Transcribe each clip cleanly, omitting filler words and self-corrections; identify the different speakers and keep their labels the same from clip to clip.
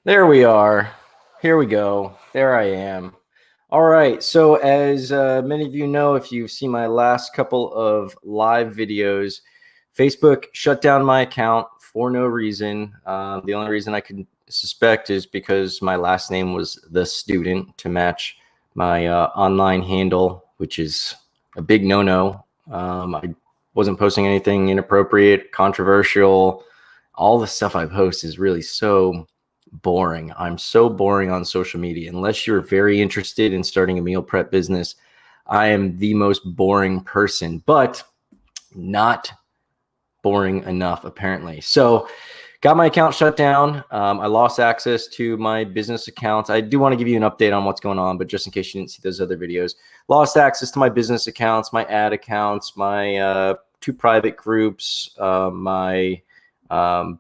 Speaker 1: There we are. Here we go. There I am. All right. So, as many of you know, if you've seen my last couple of live videos, Facebook shut down my account for no reason. The only reason I can suspect is because my last name was the student to match my online handle, which is a big no-no. I wasn't posting anything inappropriate, controversial. All the stuff I post is really so boring. I'm so boring on social media. Unless you're very interested in starting a meal prep business, I am the most boring person, but not boring enough, apparently. So, got my account shut down. I lost access to my business accounts. I do want to give you an update on what's going on, but just in case you didn't see those other videos, lost access to my business accounts, my ad accounts, my two private groups, my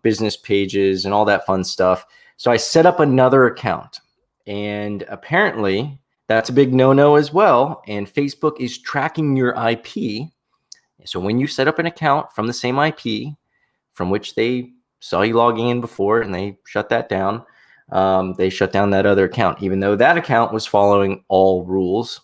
Speaker 1: business pages, and all that fun stuff. So I set up another account, and apparently that's a big no-no as well. And Facebook is tracking your IP. So when you set up an account from the same IP from which they saw you logging in before and they shut that down, they shut down that other account, even though that account was following all rules.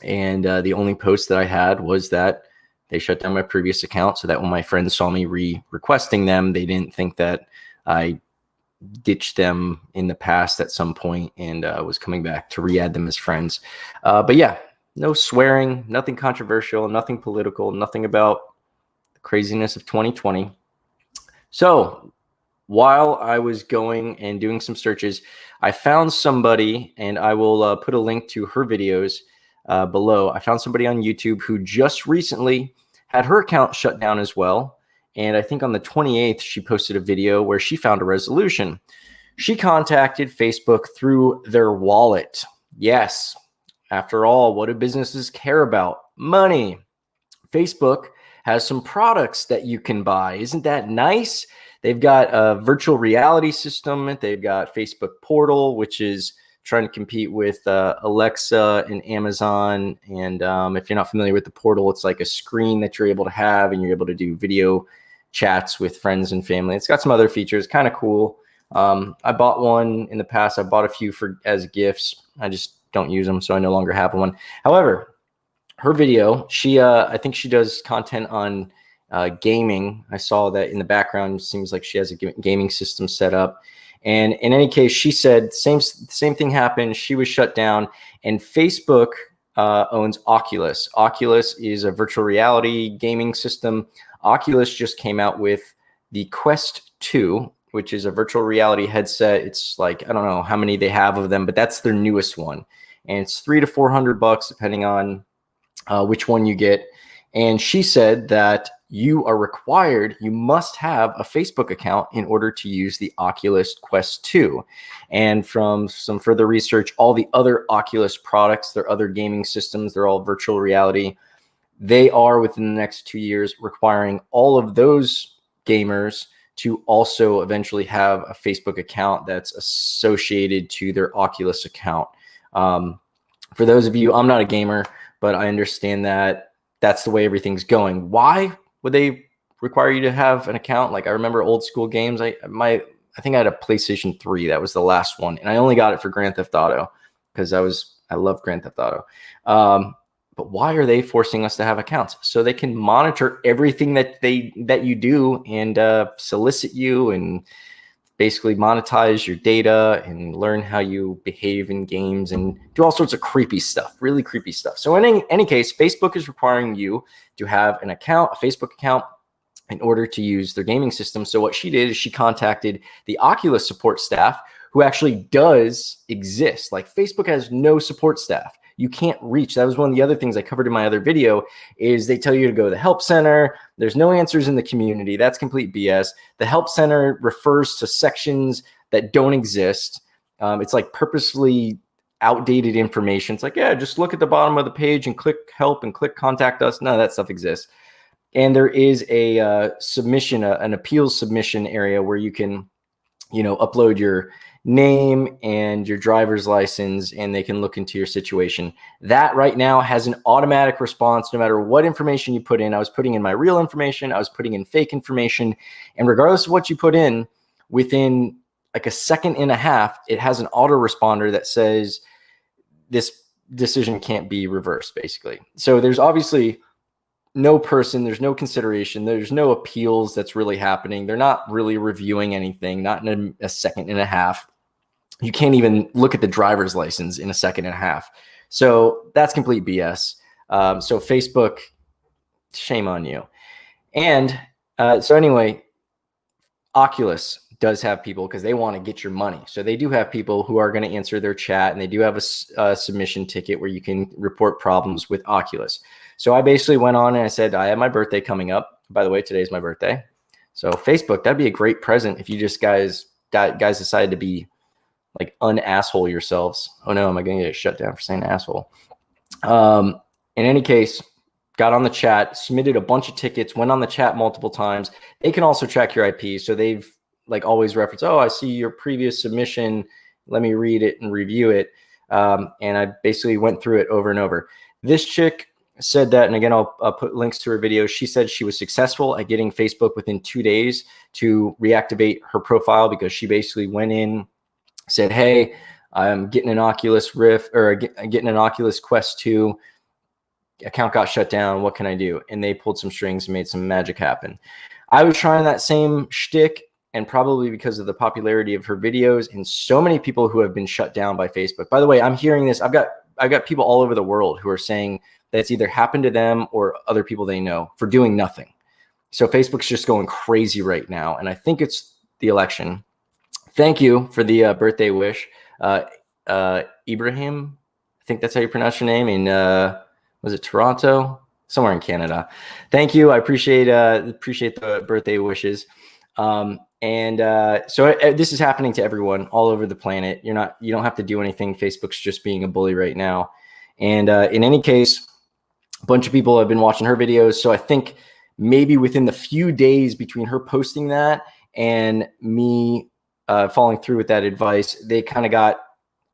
Speaker 1: And the only post that I had was that they shut down my previous account so that when my friends saw me requesting them, they didn't think that I ditched them in the past at some point and was coming back to re-add them as friends. But yeah, no swearing, nothing controversial, nothing political, nothing about the craziness of 2020. So while I was going and doing some searches, I found somebody, and I will put a link to her videos below. I found somebody on YouTube who just recently had her account shut down as well. And I think on the 28th, she posted a video where she found a resolution. She contacted Facebook through their wallet. Yes, after all, what do businesses care about? Money. Facebook has some products that you can buy. Isn't that nice? They've got a virtual reality system. They've got Facebook Portal, which is trying to compete with Alexa and Amazon. And if you're not familiar with the Portal, it's like a screen that you're able to have, and you're able to do video chats with friends and family. It's got some other features, kind of cool. I bought one in the past. I bought a few as gifts. I just don't use them, so I no longer have one. However, her video, I think she does content on gaming. I saw that in the background. It seems like she has a gaming system set up. And in any case, she said same thing happened. She was shut down, and Facebook owns Oculus. Oculus is a virtual reality gaming system. Oculus just came out with the Quest 2, which is a virtual reality headset. It's like, I don't know how many they have of them, but that's their newest one. And it's $300 to $400 depending on which one you get. And she said that you must have a Facebook account in order to use the Oculus Quest 2. And from some further research, all the other Oculus products, their other gaming systems, they're all virtual reality. They are within the next 2 years requiring all of those gamers to also eventually have a Facebook account that's associated to their Oculus account. For those of you, I'm not a gamer, but I understand that that's the way everything's going. Why would they require you to have an account? Like, I remember old school games. I think I had a PlayStation 3. That was the last one, and I only got it for Grand Theft Auto because I love Grand Theft Auto. But why are they forcing us to have accounts? So they can monitor everything that you do and solicit you and basically monetize your data and learn how you behave in games and do all sorts of creepy stuff, really creepy stuff. So in any case, Facebook is requiring you to have an account, a Facebook account, in order to use their gaming system. So what she did is she contacted the Oculus support staff, who actually does exist. Like, Facebook has no support staff. You can't reach. That was one of the other things I covered in my other video, is they tell you to go to the help center. There's no answers in the community. That's complete BS. The help center refers to sections that don't exist. It's like purposefully outdated information. It's like, yeah, just look at the bottom of the page and click help and click contact us. None of that stuff exists. And there is a submission, an appeals submission area where you can, upload your name and your driver's license, and they can look into your situation. That right now has an automatic response no matter what information you put in. I was putting in my real information. I was putting in fake information. And regardless of what you put in, within like a second and a half, it has an autoresponder that says this decision can't be reversed, basically. So there's obviously no person, there's no consideration, there's no appeals that's really happening. They're not really reviewing anything, not in a second and a half. You can't even look at the driver's license in a second and a half. So that's complete BS. So Facebook, shame on you. And so anyway, Oculus does have people because they want to get your money. So they do have people who are going to answer their chat, and they do have a submission ticket where you can report problems with Oculus. So I basically went on and I said, I have my birthday coming up. By the way, today's my birthday. So Facebook, that'd be a great present if you just guys decided to be like un-asshole yourselves. Oh no, am I going to get shut down for saying asshole? In any case, got on the chat, submitted a bunch of tickets, went on the chat multiple times. They can also track your IP. So they've like always reference, oh, I see your previous submission. Let me read it and review it. And I basically went through it over and over. This chick said that, and again, I'll put links to her video. She said she was successful at getting Facebook within 2 days to reactivate her profile because she basically went in, said, hey, I'm getting an Oculus Rift or getting an Oculus Quest 2. Account got shut down. What can I do? And they pulled some strings and made some magic happen. I was trying that same shtick, and probably because of the popularity of her videos and so many people who have been shut down by Facebook. By the way, I'm hearing this. I've got people all over the world who are saying that it's either happened to them or other people they know for doing nothing. So Facebook's just going crazy right now. And I think it's the election. Thank you for the birthday wish. Ibrahim, I think that's how you pronounce your name. And was it Toronto? Somewhere in Canada. Thank you. I appreciate the birthday wishes. So this is happening to everyone all over the planet. You don't have to do anything. Facebook's just being a bully right now. And in any case, a bunch of people have been watching her videos. So I think maybe within the few days between her posting that and me following through with that advice, they kind of got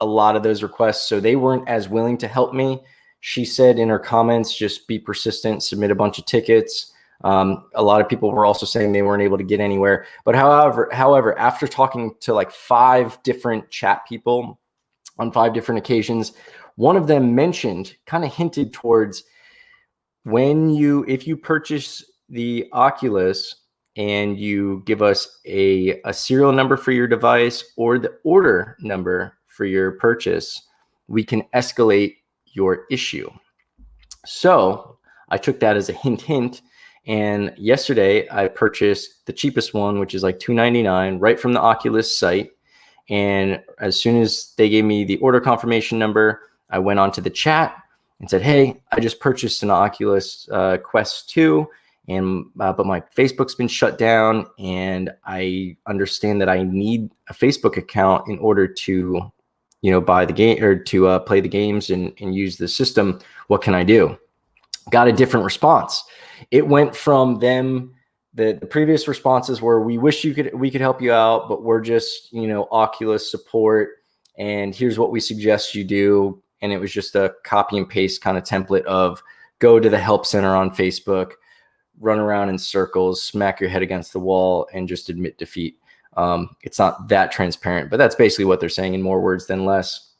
Speaker 1: a lot of those requests. So they weren't as willing to help me. She said in her comments, just be persistent, submit a bunch of tickets. A lot of people were also saying they weren't able to get anywhere. But however, after talking to like 5 different chat people on 5 different occasions, one of them mentioned, kind of hinted towards if you purchase the Oculus and you give us a serial number for your device or the order number for your purchase, we can escalate your issue. So I took that as a hint. And yesterday I purchased the cheapest one, which is like $299 right from the Oculus site. And as soon as they gave me the order confirmation number, I went onto the chat and said, hey, I just purchased an Oculus Quest 2, and but my Facebook's been shut down, and I understand that I need a Facebook account in order to, buy the game or to play the games and use the system. What can I do? Got a different response. It went from them. The previous responses were, we wish we could help you out, but we're just, Oculus support, and here's what we suggest you do. And it was just a copy and paste kind of template of go to the help center on Facebook, run around in circles, smack your head against the wall, and just admit defeat. It's not that transparent, but that's basically what they're saying in more words than less.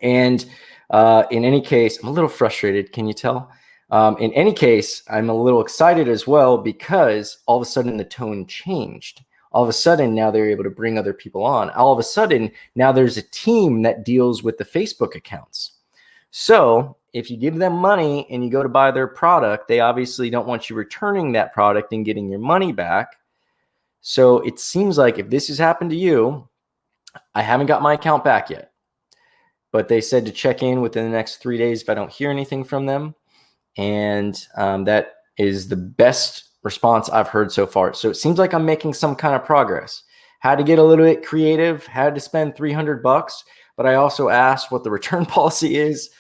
Speaker 1: And in any case, I'm a little frustrated. Can you tell? In any case, I'm a little excited as well because all of a sudden the tone changed. All of a sudden now they're able to bring other people on. All of a sudden now there's a team that deals with the Facebook accounts. So if you give them money and you go to buy their product, they obviously don't want you returning that product and getting your money back. So it seems like if this has happened to you, I haven't got my account back yet, but they said to check in within the next 3 days if I don't hear anything from them. And that is the best response I've heard so far. So it seems like I'm making some kind of progress. Had to get a little bit creative, had to spend $300, but I also asked what the return policy is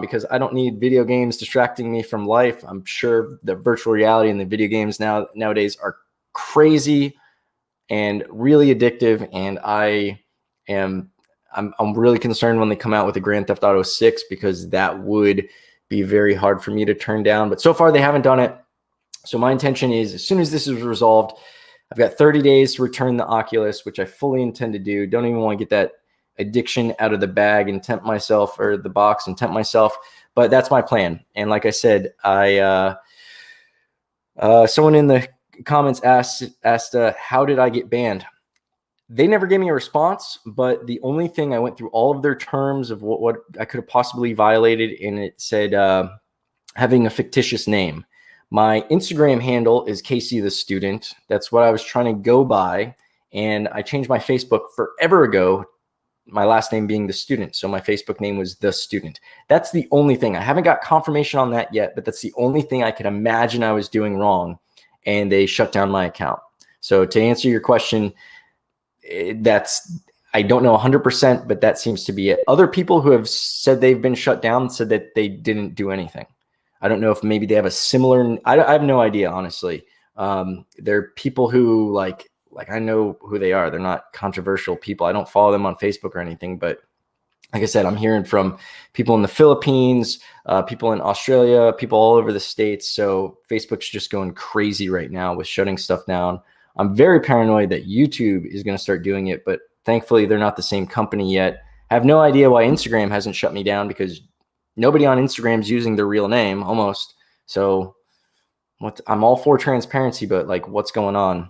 Speaker 1: because I don't need video games distracting me from life. I'm sure the virtual reality and the video games nowadays are crazy and really addictive. And I'm really concerned when they come out with a Grand Theft Auto 6 because that would be very hard for me to turn down. But so far they haven't done it. So my intention is, as soon as this is resolved, I've got 30 days to return the Oculus, which I fully intend to do. Don't even want to get that addiction out of the bag and tempt myself, or the box and tempt myself. But that's my plan. And like I said, someone in the comments asked how did I get banned? They never gave me a response, but the only thing, I went through all of their terms of what I could have possibly violated, and it said having a fictitious name. My Instagram handle is Casey the Student. That's what I was trying to go by, and I changed my Facebook forever ago, my last name being the Student. So my Facebook name was the Student. That's the only thing. I haven't got confirmation on that yet, but that's the only thing I could imagine I was doing wrong, and they shut down my account. So to answer your question, I don't know 100%, but that seems to be it. Other people who have said they've been shut down said that they didn't do anything. I don't know if maybe they have a similar, I have no idea, honestly. They're people who like I know who they are. They're not controversial people. I don't follow them on Facebook or anything, but like I said, I'm hearing from people in the Philippines, people in Australia, people all over the States. So Facebook's just going crazy right now with shutting stuff down. I'm very paranoid that YouTube is going to start doing it, but thankfully they're not the same company yet. I have no idea why Instagram hasn't shut me down, because nobody on Instagram is using their real name almost. So I'm all for transparency, but like, what's going on?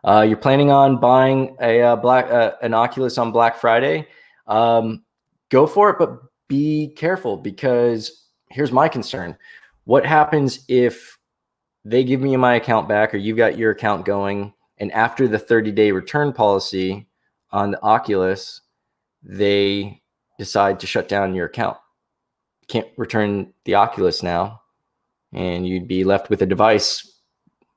Speaker 1: You're planning on buying an Oculus on Black Friday? Go for it, but be careful, because here's my concern. What happens if they give me my account back, or you've got your account going, and after the 30-day return policy on the Oculus, they decide to shut down your account? You can't return the Oculus now, and you'd be left with a device.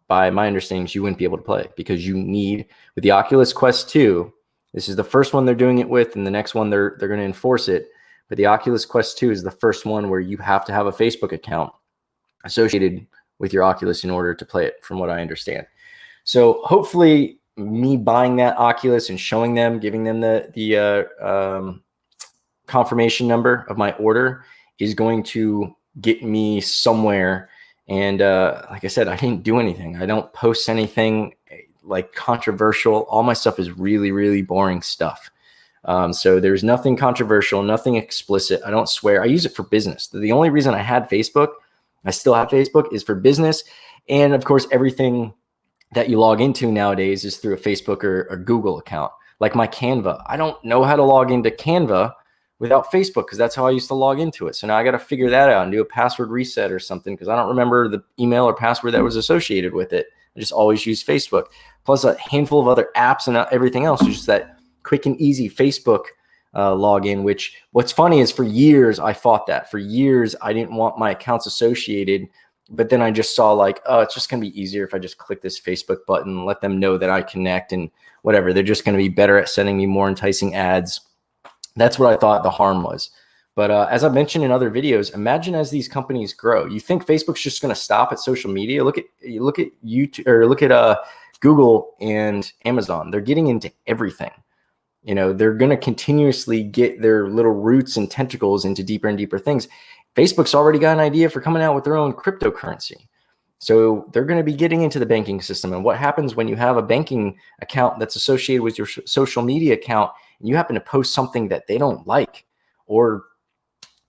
Speaker 1: By my understanding, you wouldn't be able to play, because you need, with the Oculus Quest 2, this is the first one they're doing it with, and the next one they're going to enforce it. But the Oculus Quest 2 is the first one where you have to have a Facebook account associated with your Oculus in order to play it, from what I understand. So hopefully me buying that Oculus and showing them, giving them the confirmation number of my order is going to get me somewhere. And like I said, I didn't do anything. I don't post anything like controversial. All my stuff is really, really boring stuff. So there's nothing controversial, nothing explicit. I don't swear. I use it for business. The only reason I had Facebook, I still have Facebook, is for business. And of course, everything that you log into nowadays is through a Facebook or a Google account. Like my Canva. I don't know how to log into Canva without Facebook, because that's how I used to log into it. So now I got to figure that out and do a password reset or something, because I don't remember the email or password that was associated with it. I just always use Facebook. Plus a handful of other apps and everything else. It's just that quick and easy Facebook login, which what's funny is for years I fought that. For years I didn't want my accounts associated, but then I just saw like, oh, it's just going to be easier if I just click this Facebook button, let them know that I connect and whatever. They're just going to be better at sending me more enticing ads. That's what I thought the harm was. But as I mentioned in other videos, imagine as these companies grow, you think Facebook's just going to stop at social media? Look at YouTube, or look at Google and Amazon. They're getting into everything. You know, they're going to continuously get their little roots and tentacles into deeper and deeper things. Facebook's already got an idea for coming out with their own cryptocurrency. So they're going to be getting into the banking system. And what happens when you have a banking account that's associated with your social media account, and you happen to post something that they don't like, or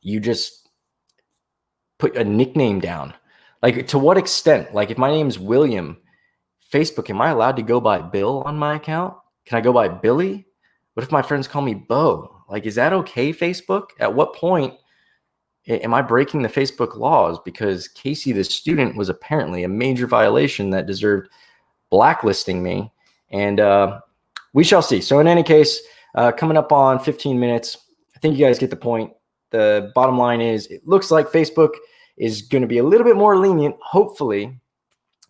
Speaker 1: you just put a nickname down? Like, to what extent? Like, if my name's William, Facebook, am I allowed to go by Bill on my account? Can I go by Billy? What if my friends call me Bo? Like, is that okay, Facebook? At what point am I breaking the Facebook laws? Because Casey the Student was apparently a major violation that deserved blacklisting me. And we shall see. So in any case, coming up on 15 minutes, I think you guys get the point. The bottom line is, it looks like Facebook is going to be a little bit more lenient, hopefully,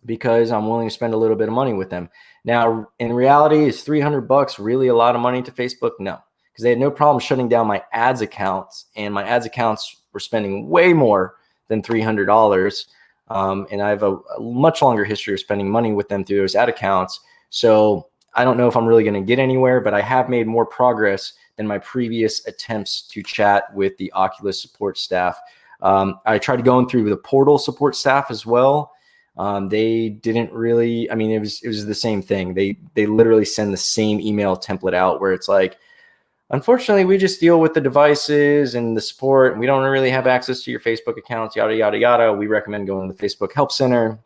Speaker 1: because I'm willing to spend a little bit of money with them. Now, in reality, is $300 really a lot of money to Facebook? No, because they had no problem shutting down my ads accounts, and my ads accounts were spending way more than $300. And I have a much longer history of spending money with them through those ad accounts. So I don't know if I'm really going to get anywhere, but I have made more progress than my previous attempts to chat with the Oculus support staff. I tried going through the portal support staff as well. They didn't really, I mean, it was the same thing. They literally send the same email template out where it's like, unfortunately, we just deal with the devices and the support, and we don't really have access to your Facebook accounts, yada, yada, yada. We recommend going to the Facebook Help Center.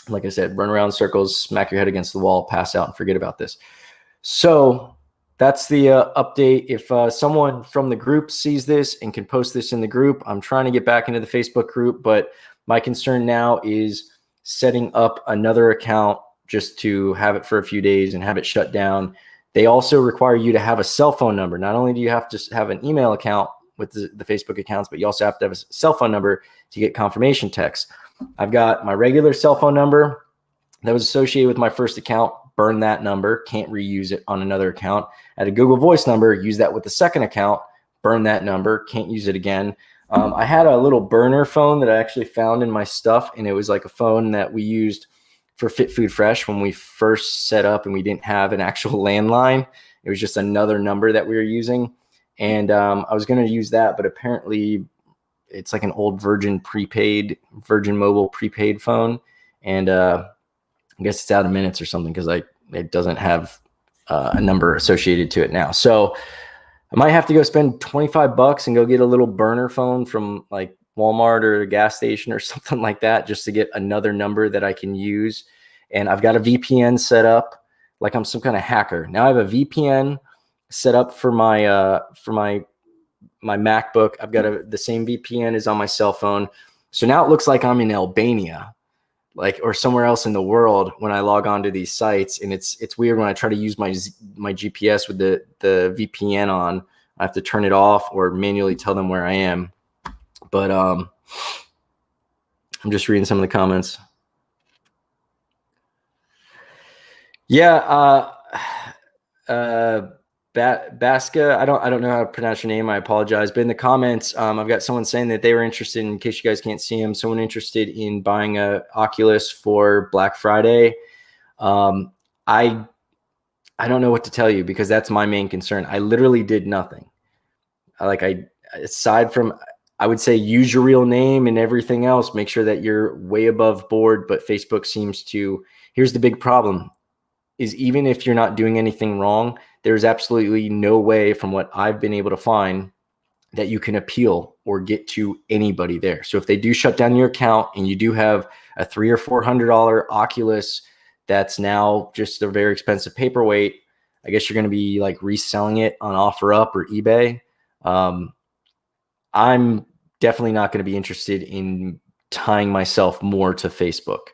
Speaker 1: Like I said, run around in circles, smack your head against the wall, pass out, and forget about this. So that's the update. If someone from the group sees this and can post this in the group, I'm trying to get back into the Facebook group, but my concern now is setting up another account just to have it for a few days and have it shut down. They also require you to have a cell phone number. Not only do you have to have an email account with the Facebook accounts, but you also have to have a cell phone number to get confirmation texts. I've got my regular cell phone number that was associated with my first account. Burn that number. Can't reuse it on another account. I had a Google Voice number. Use that with the second account. Burn that number. Can't use it again. I had a little burner phone that I actually found in my stuff, and it was like a phone that we used for Fit Food Fresh when we first set up and we didn't have an actual landline. It was just another number that we were using. And I was going to use that, but apparently it's like an old Virgin Mobile prepaid phone. And I guess it's out of minutes or something because it doesn't have a number associated to it now. So I might have to go spend $25 and go get a little burner phone from like Walmart or a gas station or something like that, just to get another number that I can use. And I've got a VPN set up like I'm some kind of hacker. Now I have a VPN set up for my MacBook. I've got the same VPN as on my cell phone. So now it looks like I'm in Albania, or somewhere else in the world when I log on to these sites. And it's weird when I try to use my GPS with the VPN on. I have to turn it off or manually tell them where I am. But I'm just reading some of the comments. Yeah, Baska, I don't know how to pronounce your name. I apologize. But in the comments, I've got someone saying that they were interested, in case you guys can't see them, someone interested in buying a Oculus for Black Friday. I don't know what to tell you because that's my main concern. I literally did nothing. Aside from, I would say use your real name and everything else, make sure that you're way above board. But Facebook seems to, here's the big problem, is even if you're not doing anything wrong, there's absolutely no way from what I've been able to find that you can appeal or get to anybody there. So if they do shut down your account and you do have a $300 or $400 Oculus that's now just a very expensive paperweight, I guess you're going to be like reselling it on OfferUp or eBay. I'm definitely not going to be interested in tying myself more to Facebook.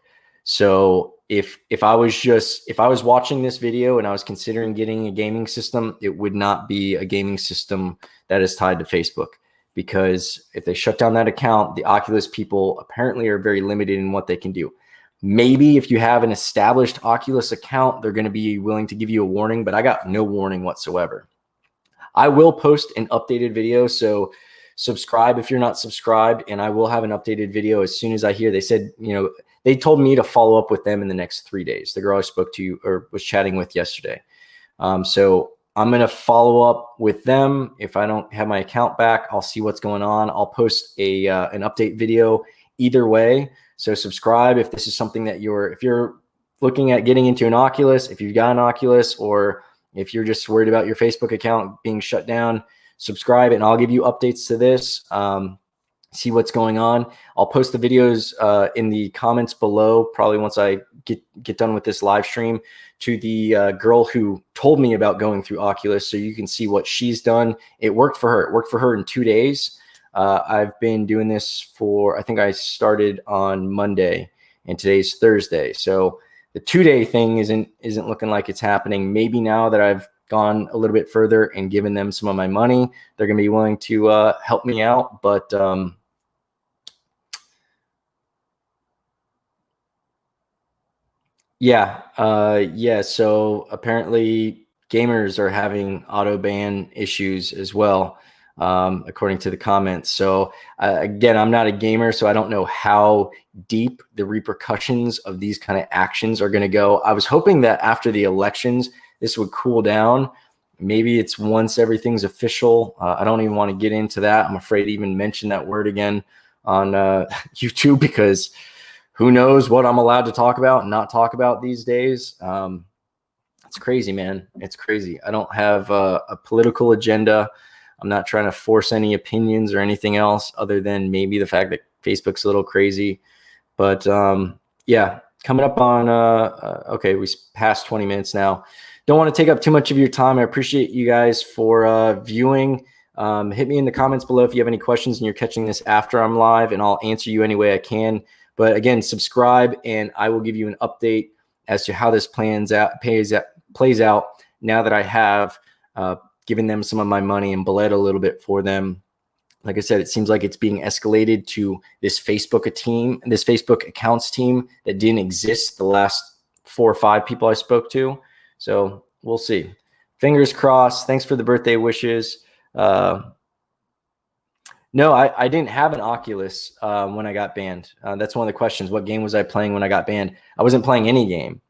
Speaker 1: So if I was watching this video and I was considering getting a gaming system, it would not be a gaming system that is tied to Facebook, because if they shut down that account, the Oculus people apparently are very limited in what they can do. Maybe if you have an established Oculus account, they're going to be willing to give you a warning, but I got no warning whatsoever. I will post an updated video, so subscribe if you're not subscribed, and I will have an updated video as soon as I hear. They said, they told me to follow up with them in the next 3 days. The girl I spoke to or was chatting with yesterday. So I'm going to follow up with them. If I don't have my account back, I'll see what's going on. I'll post an update video either way. So subscribe if this is something that if you're looking at getting into an Oculus, if you've got an Oculus, or if you're just worried about your Facebook account being shut down, subscribe and I'll give you updates to this. See what's going on. I'll post the videos in the comments below, probably once I get done with this live stream, to the girl who told me about going through Oculus, so you can see what she's done. It worked for her. It worked for her in 2 days. I've been doing this I think I started on Monday and today's Thursday. So the 2-day thing isn't looking like it's happening. Maybe now that I've gone a little bit further and given them some of my money, they're going to be willing to help me out. But yeah. So apparently gamers are having auto ban issues as well, according to the comments. So again, I'm not a gamer, so I don't know how deep the repercussions of these kind of actions are going to go. I was hoping that after the elections, this would cool down. Maybe it's once everything's official. I don't even want to get into that. I'm afraid to even mention that word again on YouTube, because who knows what I'm allowed to talk about and not talk about these days. It's crazy, man. It's crazy. I don't have a political agenda. I'm not trying to force any opinions or anything else other than maybe the fact that Facebook's a little crazy. But yeah, coming up on, okay, we passed 20 minutes now. Don't want to take up too much of your time. I appreciate you guys for viewing. Hit me in the comments below if you have any questions and you're catching this after I'm live, and I'll answer you any way I can. But again, subscribe, and I will give you an update as to how this plays out now that I have given them some of my money and bled a little bit for them. Like I said, it seems like it's being escalated to this Facebook accounts team that didn't exist the last 4 or 5 people I spoke to. So we'll see. Fingers crossed. Thanks for the birthday wishes. No, I didn't have an Oculus when I got banned. That's one of the questions. What game was I playing when I got banned? I wasn't playing any game.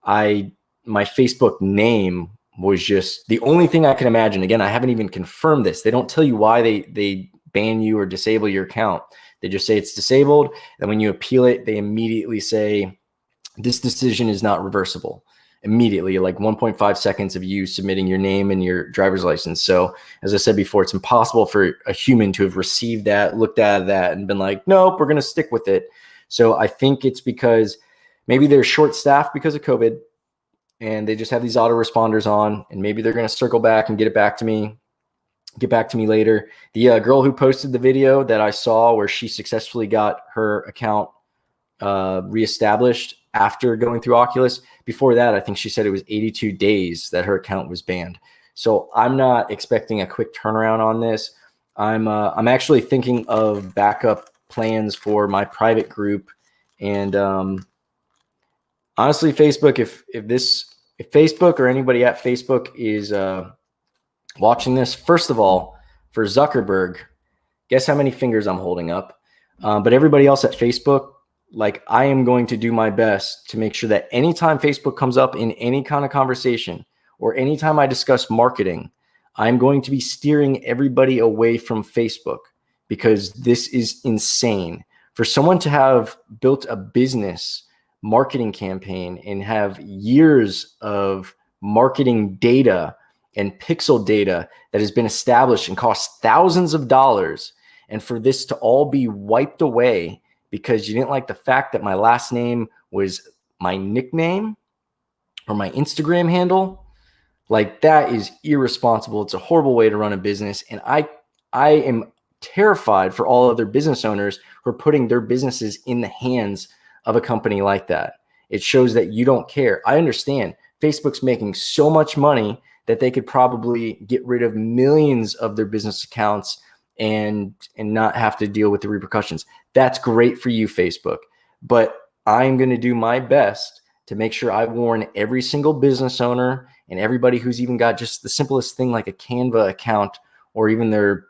Speaker 1: My Facebook name was just the only thing I can imagine. Again, I haven't even confirmed this. They don't tell you why they ban you or disable your account. They just say it's disabled. And when you appeal it, they immediately say this decision is not reversible. Immediately, like 1.5 seconds of you submitting your name and your driver's license. So as I said before, it's impossible for a human to have received that, looked at that, and been like, nope, we're going to stick with it. So I think it's because maybe they're short-staffed because of COVID, and they just have these autoresponders on, and maybe they're going to circle back and get back to me later. The girl who posted the video that I saw where she successfully got her account reestablished after going through Oculus. Before that, I think she said it was 82 days that her account was banned. So I'm not expecting a quick turnaround on this. I'm actually thinking of backup plans for my private group. And honestly, Facebook, if Facebook or anybody at Facebook is watching this, first of all, for Zuckerberg, guess how many fingers I'm holding up? But everybody else at Facebook, like, I am going to do my best to make sure that anytime Facebook comes up in any kind of conversation or anytime I discuss marketing, I'm going to be steering everybody away from Facebook, because this is insane. For someone to have built a business marketing campaign and have years of marketing data and pixel data that has been established and cost thousands of dollars, and for this to all be wiped away because you didn't like the fact that my last name was my nickname or my Instagram handle, like, that is irresponsible. It's a horrible way to run a business. And I am terrified for all other business owners who are putting their businesses in the hands of a company like that. It shows that you don't care. I understand Facebook's making so much money that they could probably get rid of millions of their business accounts and not have to deal with the repercussions. That's great for you, Facebook. But I'm going to do my best to make sure I warn every single business owner and everybody who's even got just the simplest thing like a Canva account or even their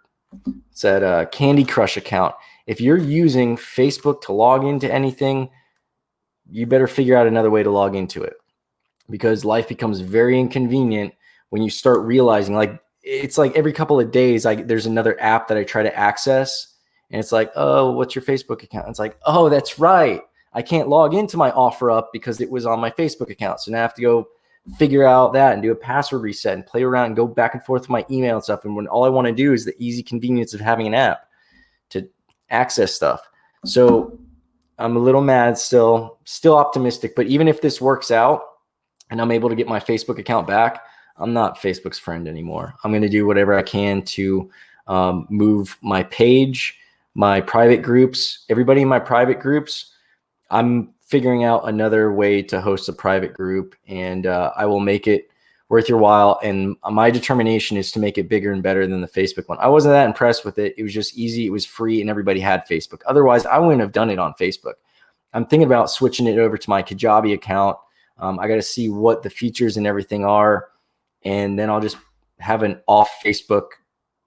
Speaker 1: Candy Crush account. If you're using Facebook to log into anything, you better figure out another way to log into it, because life becomes very inconvenient when you start realizing, like, it's like every couple of days, there's another app that I try to access, and it's like, oh, what's your Facebook account? It's like, oh, that's right. I can't log into my OfferUp because it was on my Facebook account. So now I have to go figure out that and do a password reset and play around and go back and forth with my email and stuff. And when all I want to do is the easy convenience of having an app to access stuff. So I'm a little mad still optimistic. But even if this works out and I'm able to get my Facebook account back, I'm not Facebook's friend anymore. I'm going to do whatever I can to move my page, my private groups, everybody in my private groups. I'm figuring out another way to host a private group, and I will make it worth your while. And my determination is to make it bigger and better than the Facebook one. I wasn't that impressed with it. It was just easy. It was free, and everybody had Facebook. Otherwise, I wouldn't have done it on Facebook. I'm thinking about switching it over to my Kajabi account. I got to see what the features and everything are. And then I'll just have an off Facebook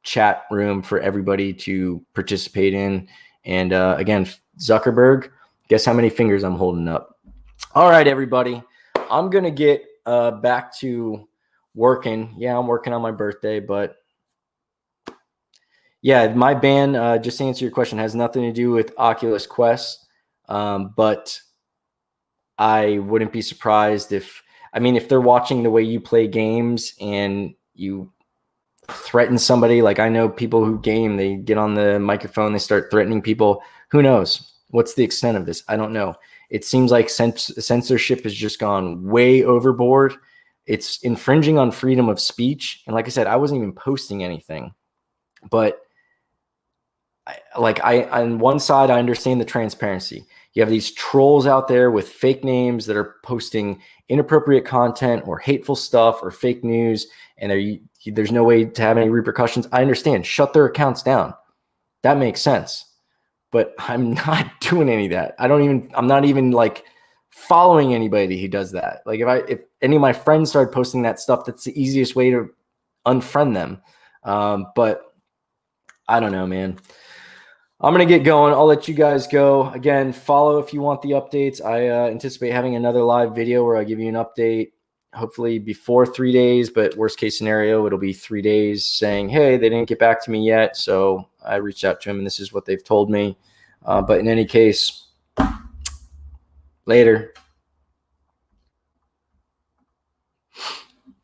Speaker 1: chat room for everybody to participate in. And again, Zuckerberg, guess how many fingers I'm holding up? All right, everybody. I'm going to get back to working. Yeah, I'm working on my birthday, but yeah, my ban, just to answer your question, has nothing to do with Oculus Quest. But I wouldn't be surprised if they're watching the way you play games and you threaten somebody. Like I know people who game, they get on the microphone, they start threatening people. Who knows? What's the extent of this? I don't know. It seems like censorship has just gone way overboard. It's infringing on freedom of speech. And like I said, I wasn't even posting anything. But on one side, I understand the transparency. You have these trolls out there with fake names that are posting inappropriate content or hateful stuff or fake news, and there's no way to have any repercussions. I understand. Shut their accounts down. That makes sense. But I'm not doing any of that. I'm not even like following anybody who does that. Like if any of my friends started posting that stuff, that's the easiest way to unfriend them. But I don't know, man. I'm going to get going. I'll let you guys go. Again, follow if you want the updates. I anticipate having another live video where I give you an update, hopefully before 3 days, but worst case scenario, it'll be 3 days saying, hey, they didn't get back to me yet. So I reached out to them and this is what they've told me. But in any case, later.